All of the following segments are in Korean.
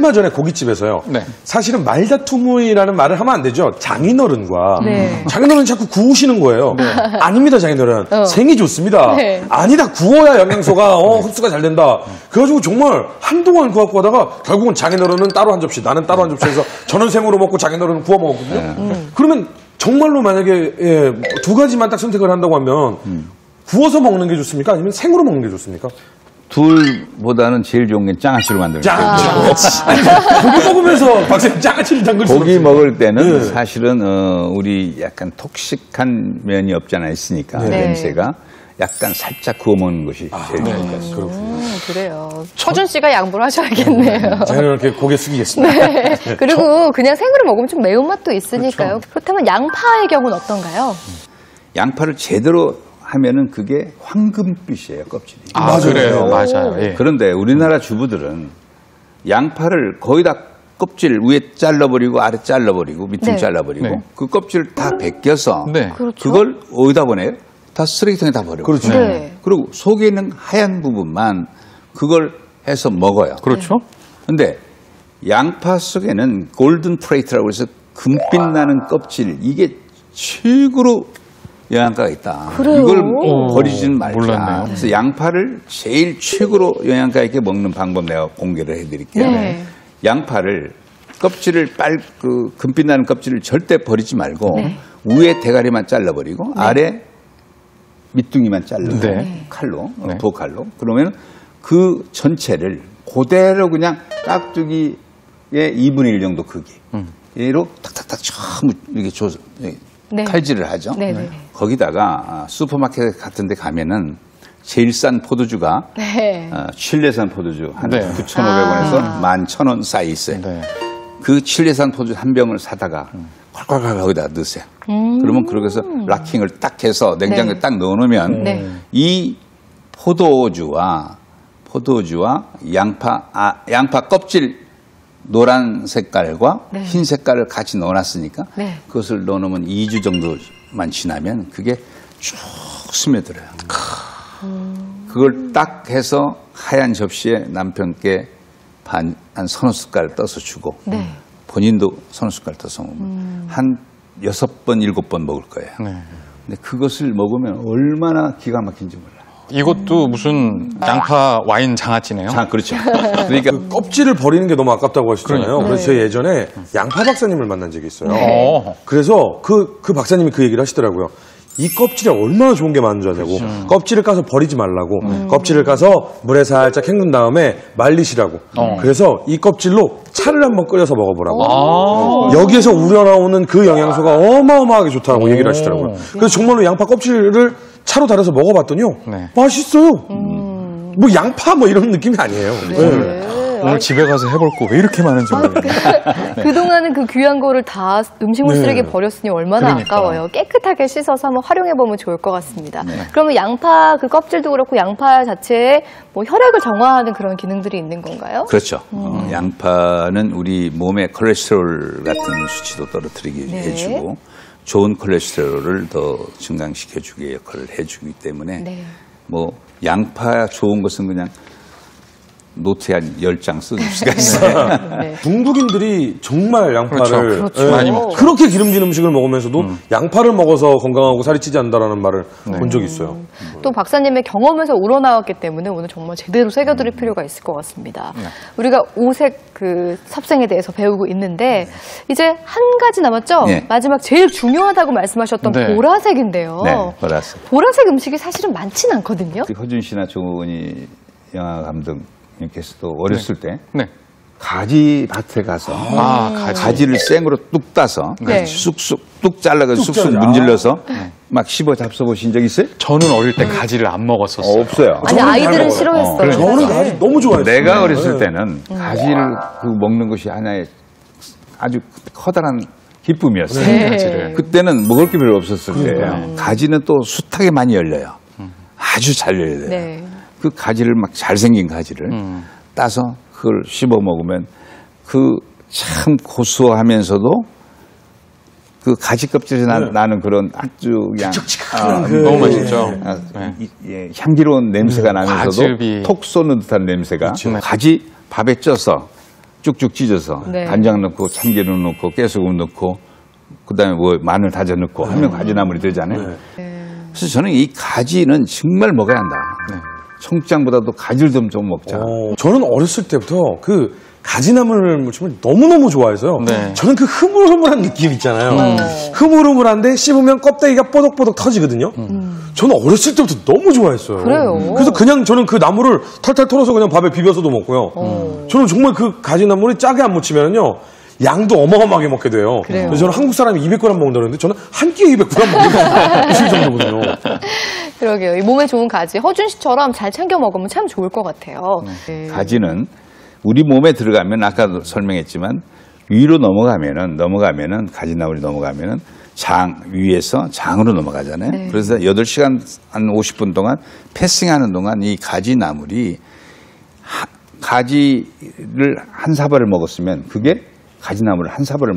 얼마 전에 고깃집에서요. 네. 사실은 말다툼이라는 말을 하면 안 되죠. 장인어른과 네. 장인어른 자꾸 구우시는 거예요. 아닙니다, 장인어른. 생이 좋습니다. 네. 아니다, 구워야 영양소가 흡수가 잘 된다. 그래가지고 정말 한동안 그거 갖고 하다가 결국은 장인어른은 따로 한 접시, 나는 따로 한 접시에서 저는 생으로 먹고 장인어른은 구워 먹었거든요. 그러면 정말로 만약에 두 가지만 딱 선택을 한다고 하면 구워서 먹는 게 좋습니까? 아니면 생으로 먹는 게 좋습니까? 둘보다는 제일 좋은 게 장아찌로 만드는 거예요. 고기 먹으면서 박사님 장아찌를 담글 수 고기 없어요. 먹을 때는 네. 사실은 우리 약간 톡식한 면이 없잖아 있으니까 네. 냄새가 약간 살짝 구워 먹는 것이 제일 좋은 것 같습니다. 그래요. 서준 씨가 양보를 하셔야겠네요. 제가 이렇게 고개 숙이겠습니다. 네. 그리고 그냥 생으로 먹으면 좀 매운맛도 있으니까요. 그렇다면 양파의 경우는 어떤가요? 양파를 제대로 하면은 그게 황금빛이에요, 껍질이. 그래요. 맞아요. 예. 그런데 우리나라 주부들은 양파를 거의 다 껍질 위에 잘라버리고 아래 잘라버리고 밑에 네. 잘라버리고 네. 그 껍질을 다 벗겨서 네. 그렇죠. 그걸 어디다 보내요? 다 쓰레기통에 다 버려요. 그렇죠. 네. 그리고 속에 있는 하얀 부분만 그걸 해서 먹어요. 그렇죠. 근데 양파 속에는 골든 프레이트라고 해서 금빛 나는 껍질 이게 최고로 영양가가 있다. 그래요? 이걸 버리지는 말자. 몰랐네요. 그래서 양파를 제일 최고로 영양가 있게 먹는 방법 내가 공개를 해드릴게요. 네. 양파를 껍질을 그 금빛 나는 껍질을 절대 버리지 말고 네. 위에 대가리만 잘라버리고 아래 밑둥이만 자르고 네. 칼로 네. 도칼로 그러면 그 전체를 그대로 그냥 깍두기의 2분의 1 정도 크기 얘로 탁탁탁 처음 이렇게 줘서 네. 칼질을 하죠. 네, 네. 거기다가 슈퍼마켓 같은 데 가면은 제일 싼 포도주가 네. 칠레산 포도주 한 네. 9,500원에서 11,000원 사이 있어요. 네. 그 칠레산 포도주 한 병을 사다가 콸콸콸 거기다 넣으세요. 그러면 그렇게 해서 락킹을 딱 해서 냉장고에 네. 딱 넣어놓으면 네. 이 포도주와 양파 껍질 노란 색깔과 네. 흰 색깔을 같이 넣어놨으니까 네. 그것을 넣어놓으면 2주 정도만 지나면 그게 쭉 스며들어요. 그걸 딱 해서 하얀 접시에 남편께 한 서너 숟갈 떠서 주고 네. 본인도 서너 숟갈 떠서 먹으면 한 6번, 7번 먹을 거예요. 네. 근데 그것을 먹으면 얼마나 기가 막힌지 몰라요. 이것도 무슨 양파 와인 장아찌네요. 자, 그렇죠. 그러니까 껍질을 버리는 게 너무 아깝다고 하시잖아요. 그러니까. 그래서 제가 예전에 양파 박사님을 만난 적이 있어요. 어. 그래서 그 박사님이 그 얘기를 하시더라고요. 이 껍질에 얼마나 좋은 게 많은 줄 아냐고. 껍질을 까서 버리지 말라고. 껍질을 까서 물에 살짝 헹군 다음에 말리시라고. 그래서 이 껍질로 차를 한번 끓여서 먹어보라고. 여기에서 우러나오는 그 영양소가 어마어마하게 좋다고 얘기를 하시더라고요. 그래서 정말로 양파 껍질을 차로 달여서 먹어봤더니요. 네. 맛있어요. 뭐 양파 뭐 이런 느낌이 아니에요. 네. 오늘 집에 가서 해볼 거 왜 이렇게 많은지 모르겠네요. 그동안은 그 귀한 거를 다 음식물 쓰레기에 버렸으니 얼마나 그러니까. 아까워요. 깨끗하게 씻어서 한번 활용해보면 좋을 것 같습니다. 그러면 양파 그 껍질도 그렇고 양파 자체에 뭐 혈액을 정화하는 그런 기능들이 있는 건가요? 그렇죠. 양파는 우리 몸의 콜레스테롤 같은 수치도 떨어뜨리게 네. 해주고 좋은 콜레스테롤을 더 증강시켜주기 역할을 해주기 때문에 네. 뭐 양파 좋은 것은 그냥 노트에 한 10장 써줄 수가 있어요. 네. 중국인들이 정말 양파를 그렇죠. 많이 먹죠. 그렇게 기름진 음식을 먹으면서도 양파를 먹어서 건강하고 살이 찌지 않는다라는 말을 본 적이 있어요. 또 박사님의 경험에서 우러나왔기 때문에 오늘 정말 제대로 새겨드릴 필요가 있을 것 같습니다. 우리가 오색 그 삽생에 대해서 배우고 있는데 이제 한 가지 남았죠? 네. 마지막 제일 중요하다고 말씀하셨던 네. 보라색인데요. 네, 보라색. 보라색 음식이 사실은 많지는 않거든요. 허준 씨나 조은희 영화 감독님께서도 어렸을 때 네. 가지 밭에 가서 가지를 생으로 뚝 따서 네. 쑥쑥 뚝 잘라가지고 뚝 쑥쑥 잘라. 문질러서 막 씹어 잡숴 보신 적 있어요? 저는 어릴 때 가지를 안 먹었었어요. 없어요. 아니 저는 아이들은 잘 싫어했어요. 먹어요. 저는 가지 너무 좋아했어요. 내가 어렸을 때는 가지를 그 먹는 것이 하나의 아주 커다란 기쁨이었어요. 네. 가지를. 그때는 먹을 게 별로 없었을 거예요. 가지는 또 숱하게 많이 열려요. 아주 잘 열려요. 네. 그 가지를 막 잘생긴 가지를 따서 그걸 씹어 먹으면 그 참 고소하면서도 그 가지 껍질에 나는 그런 아주 그냥 너무 맛있죠. 향기로운 냄새가 나면서도 과즙이. 톡 쏘는 듯한 냄새가 그렇죠. 가지 밥에 쪄서 쭉쭉 찢어서 네. 간장 넣고 참기름 넣고 깨소금 넣고 그다음에 뭐 마늘 다져 넣고 하면 가지나물이 되잖아요. 그래서 저는 이 가지는 정말 먹어야 한다. 청국장보다도 가지를 좀 먹자. 저는 어렸을 때부터 그 가지나물 무침을 너무너무 좋아해서요. 네. 저는 그 흐물흐물한 느낌 있잖아요. 흐물흐물한데 씹으면 껍데기가 뽀독뽀독 터지거든요. 저는 어렸을 때부터 너무 좋아했어요. 그래요? 그래서 그냥 저는 그 나물을 탈탈 털어서 그냥 밥에 비벼서도 먹고요. 저는 정말 그 가지나물이 짜게 안 무치면요. 양도 어마어마하게 먹게 돼요. 그래요? 그래서 저는 한국 사람이 200g 먹는다는데 저는 한 끼에 200g 먹는 그 정도거든요. 그러게요. 이 몸에 좋은 가지. 허준 씨처럼 잘 챙겨 먹으면 참 좋을 것 같아요. 네. 가지는 우리 몸에 들어가면 아까도 설명했지만 위로 넘어가면은 가지나물이 넘어가면은 장 위에서 장으로 넘어가잖아요. 네. 그래서 8시간 한 50분 동안 패싱하는 동안 이 가지나물이 가지를 한 사발을 먹었으면 그게 가지나물 한 사발을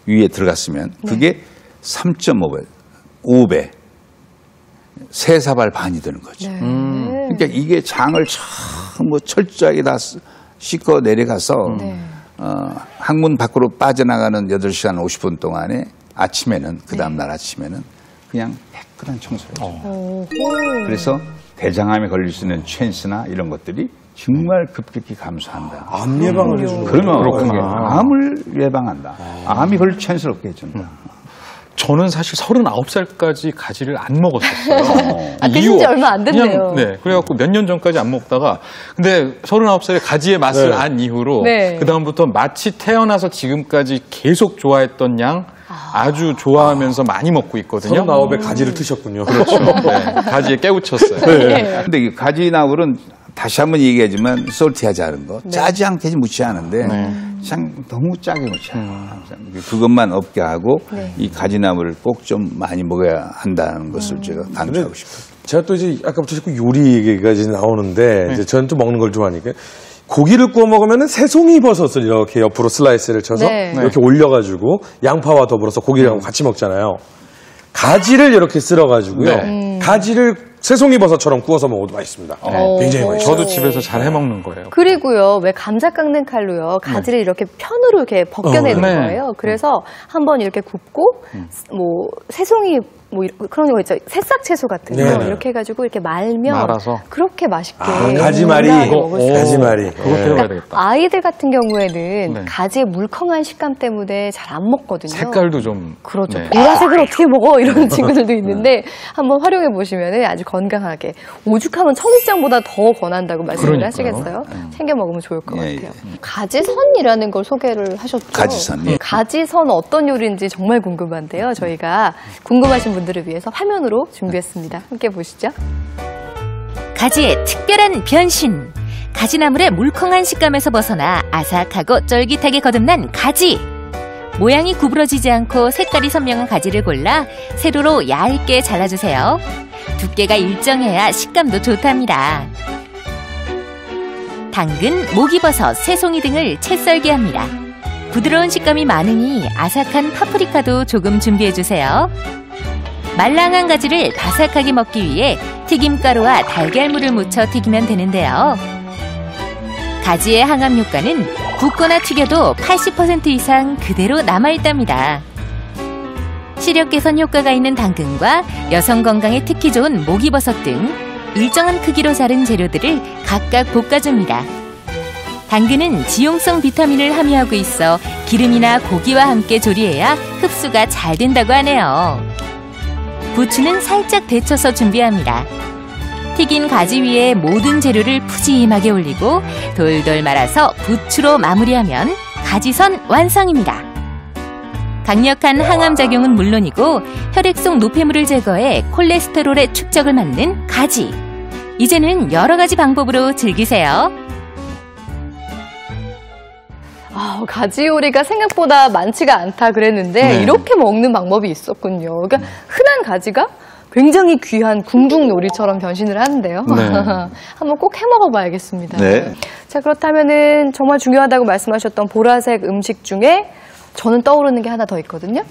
위에 들어갔으면 그게 3.5배, 5배, 3사발 반이 되는 거죠. 네. 그러니까 이게 장을 전부 철저하게 다 씻고 내려가서 네. 항문 밖으로 빠져나가는 8시간 50분 동안에 아침에는 그 다음날 아침에는 그냥 깨끗한 청소를 해줘요. 그래서 대장암에 걸릴 수 있는 찬스나 이런 것들이 정말 급격히 감소한다. 암 예방을 해주는 거예요. 그러면 그렇구나. 암을 예방한다. 암이 걸릴 찬스를 없게 해준다. 저는 사실 39살까지 가지를 안 먹었었어요. 아, 드신 지 얼마 안 됐네요. 그냥, 네. 그래갖고 몇 년 전까지 안 먹다가, 근데 39살에 가지의 맛을 네. 안 이후로, 네. 그다음부터 마치 태어나서 지금까지 계속 좋아했던 양, 아주 좋아하면서 많이 먹고 있거든요. 39에 가지를 트셨군요. 그렇죠. 네. 가지에 깨우쳤어요. 근데 이 가지나물은 다시 한번 얘기하지만 솔티하지 않은 거, 짜지 않게 무치하는데 참 너무 짜게 무치해요. 그것만 없게 하고 이 가지나물을 꼭 좀 많이 먹어야 한다는 것을 제가 강조하고 싶어요. 제가 또 이제 아까부터 자꾸 요리 얘기가 이제 나오는데 이제 저는 또 먹는 걸 좋아하니까 고기를 구워 먹으면은 새송이 버섯을 이렇게 옆으로 슬라이스를 쳐서 네. 이렇게 올려가지고 양파와 더불어서 고기랑 같이 먹잖아요. 가지를 이렇게 쓸어가지고요. 가지를 새송이 버섯처럼 구워서 먹어도 맛있습니다. 굉장히 맛있어요. 저도 집에서 잘 해먹는 거예요. 그리고요, 왜 감자 깎는 칼로요, 가지를 이렇게 편으로 이렇게 벗겨내는 네. 거예요. 그래서 한번 이렇게 굽고, 뭐, 새송이, 뭐, 그런 거 있죠. 새싹 채소 같은 거. 네, 네. 이렇게 해가지고 이렇게 말면. 말아서. 그렇게 맛있게. 가지말이. 건강하게 먹을 수 있어요. 가지말이. 그것도 해봐야 되겠다. 아이들 같은 경우에는 네. 가지의 물컹한 식감 때문에 잘 안 먹거든요. 색깔도 좀. 그렇죠. 네. 보라색을 어떻게 먹어? 이런 친구들도 있는데 한번 활용해 보시면 아주 건강하게. 오죽하면 청국장보다 더 권한다고 말씀을 그러니까요. 하시겠어요? 챙겨 먹으면 좋을 것 예, 같아요. 가지선이라는 걸 소개를 하셨죠? 가지선, 예. 가지선 어떤 요리인지 정말 궁금한데요. 저희가 궁금하신 분들을 위해서 화면으로 준비했습니다. 함께 보시죠. 가지의 특별한 변신. 가지나물의 물컹한 식감에서 벗어나 아삭하고 쫄깃하게 거듭난 가지. 모양이 구부러지지 않고 색깔이 선명한 가지를 골라 세로로 얇게 잘라주세요. 두께가 일정해야 식감도 좋답니다. 당근, 목이버섯, 새송이 등을 채 썰기합니다. 부드러운 식감이 많으니 아삭한 파프리카도 조금 준비해주세요. 말랑한 가지를 바삭하게 먹기 위해 튀김가루와 달걀물을 묻혀 튀기면 되는데요. 가지의 항암 효과는 굽거나 튀겨도 80% 이상 그대로 남아있답니다. 시력 개선 효과가 있는 당근과 여성 건강에 특히 좋은 목이버섯 등 일정한 크기로 자른 재료들을 각각 볶아줍니다. 당근은 지용성 비타민을 함유하고 있어 기름이나 고기와 함께 조리해야 흡수가 잘 된다고 하네요. 부추는 살짝 데쳐서 준비합니다. 튀긴 가지 위에 모든 재료를 푸짐하게 올리고 돌돌 말아서 부추로 마무리하면 가지선 완성입니다. 강력한 항암 작용은 물론이고 혈액 속 노폐물을 제거해 콜레스테롤의 축적을 막는 가지. 이제는 여러 가지 방법으로 즐기세요. 가지 요리가 생각보다 많지가 않다 그랬는데 이렇게 먹는 방법이 있었군요. 그러니까 흔한 가지가 굉장히 귀한 궁중 요리처럼 변신을 하는데요. 네. 한번 꼭 해먹어 봐야겠습니다. 네. 자, 그렇다면은 정말 중요하다고 말씀하셨던 보라색 음식 중에 저는 떠오르는 게 하나 더 있거든요.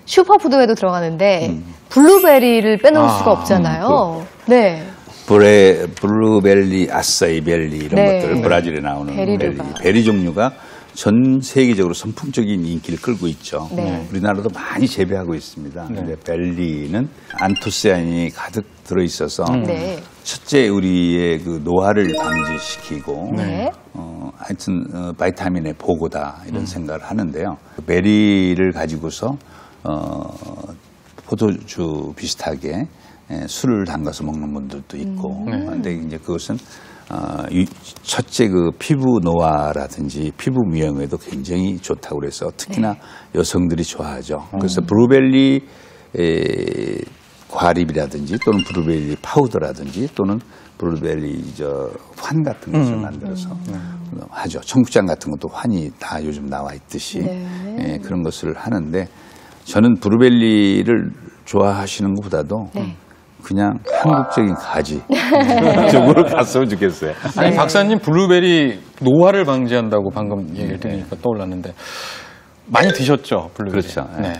슈퍼푸드에도 들어가는데 블루베리를 빼놓을 수가 없잖아요. 네. 블루벨리, 아싸이벨리 이런 네. 것들 브라질에 나오는 베리류가. 베리 종류가 전 세계적으로 선풍적인 인기를 끌고 있죠. 네. 우리나라도 많이 재배하고 있습니다. 근데 벨리는 안토시아닌이 가득 들어있어서 네. 첫째 우리의 그 노화를 방지시키고 네. 하여튼 바이타민의 보고다 이런 생각을 하는데요. 베리를 가지고서 포도주 비슷하게 술을 담가서 먹는 분들도 있고, 근데 이제 그것은 첫째 그 피부 노화라든지 피부 미용에도 굉장히 좋다고 그래서 특히나 여성들이 좋아하죠. 그래서 브루벨리 과립이라든지 또는 브루벨리 파우더라든지 또는 브루벨리 환 같은 것을 만들어서 하죠. 청국장 같은 것도 환이 다 요즘 나와 있듯이 그런 것을 하는데 저는 브루벨리를 좋아하시는 것보다도 그냥 한국적인 가지 쪽으로 갔으면 좋겠어요. 아니 박사님 블루베리 노화를 방지한다고 방금 얘기를 들으니까 떠올랐는데 많이 드셨죠 블루베리? 그렇죠. 네.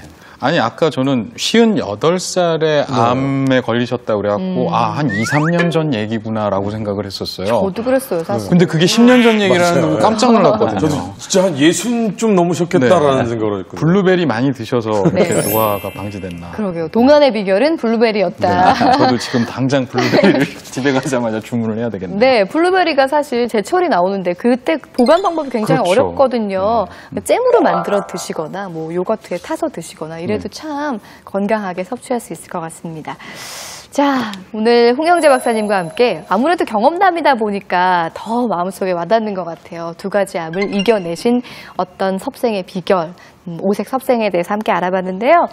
아니 아까 저는 58살에 암에 걸리셨다고 그래갖고 한 2, 3년 전 얘기구나라고 생각을 했었어요. 저도 그랬어요, 사실. 근데 그게 10년 전 얘기라는 맞아요. 거 깜짝 놀랐거든요. 저도 진짜 한 60 좀 넘으셨겠다라는 생각을 했거든요. 블루베리 많이 드셔서 이렇게 노화가 방지됐나. 그러게요. 동안의 비결은 블루베리였다. 저도 지금 당장 블루베리를 집에 가자마자 주문을 해야 되겠네요. 네, 블루베리가 사실 제철이 나오는데 그때 보관 방법이 굉장히 그렇죠. 어렵거든요. 잼으로 만들어 드시거나 뭐 요거트에 타서 드시거나 이래도 참 건강하게 섭취할 수 있을 것 같습니다. 자, 오늘 홍영재 박사님과 함께 아무래도 경험담이다 보니까 더 마음속에 와닿는 것 같아요. 두 가지 암을 이겨내신 어떤 섭생의 비결, 오색 섭생에 대해서 함께 알아봤는데요.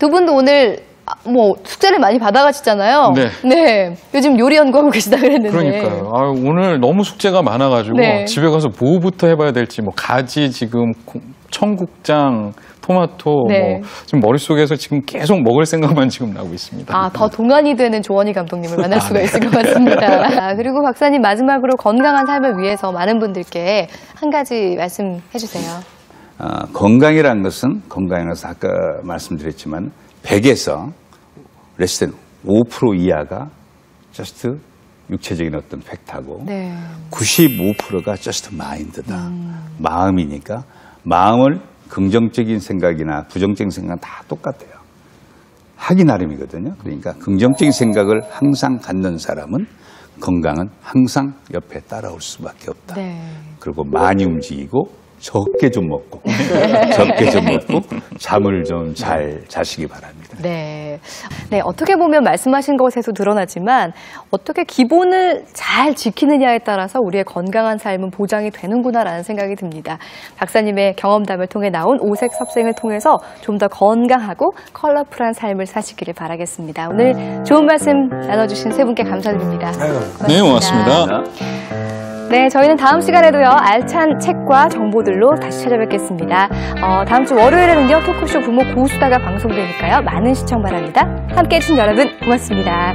두 분도 오늘 뭐 숙제를 많이 받아가시잖아요. 네. 요즘 요리 연구하고 계시다 그랬는데. 그러니까요. 오늘 너무 숙제가 많아가지고 네. 집에 가서 뭐부터 해봐야 될지 뭐 가지 지금 청국장 토마토 네. 뭐 지금 머릿속에서 지금 계속 먹을 생각만 지금 나고 있습니다. 더 동안이 되는 조원희 감독님을 만날 수가 있을 것 같습니다. 그리고 박사님 마지막으로 건강한 삶을 위해서 많은 분들께 한 가지 말씀해 주세요. 건강이라는 것은 아까 말씀드렸지만 100에서 레스 5% 이하가 just 육체적인 어떤 팩트하고 네. 95%가 just 마인드다. 마음이니까 마음을 긍정적인 생각이나 부정적인 생각은 다 똑같아요. 하기 나름이거든요. 그러니까 긍정적인 생각을 항상 갖는 사람은 건강은 항상 옆에 따라올 수밖에 없다. 네. 그리고 많이 움직이고 적게 좀 먹고 잠을 좀 잘 자시기 바랍니다. 네. 네, 어떻게 보면 말씀하신 것에서 드러나지만 어떻게 기본을 잘 지키느냐에 따라서 우리의 건강한 삶은 보장이 되는구나라는 생각이 듭니다. 박사님의 경험담을 통해 나온 오색 섭생을 통해서 좀 더 건강하고 컬러풀한 삶을 사시기를 바라겠습니다. 오늘 좋은 말씀 나눠주신 세 분께 감사드립니다. 네, 고맙습니다. 네, 저희는 다음 시간에도요, 알찬 책과 정보들로 다시 찾아뵙겠습니다. 다음 주 월요일에는요, 토크쇼 부모 고수다가 방송되니까요, 많은 시청 바랍니다. 함께 해주신 여러분, 고맙습니다.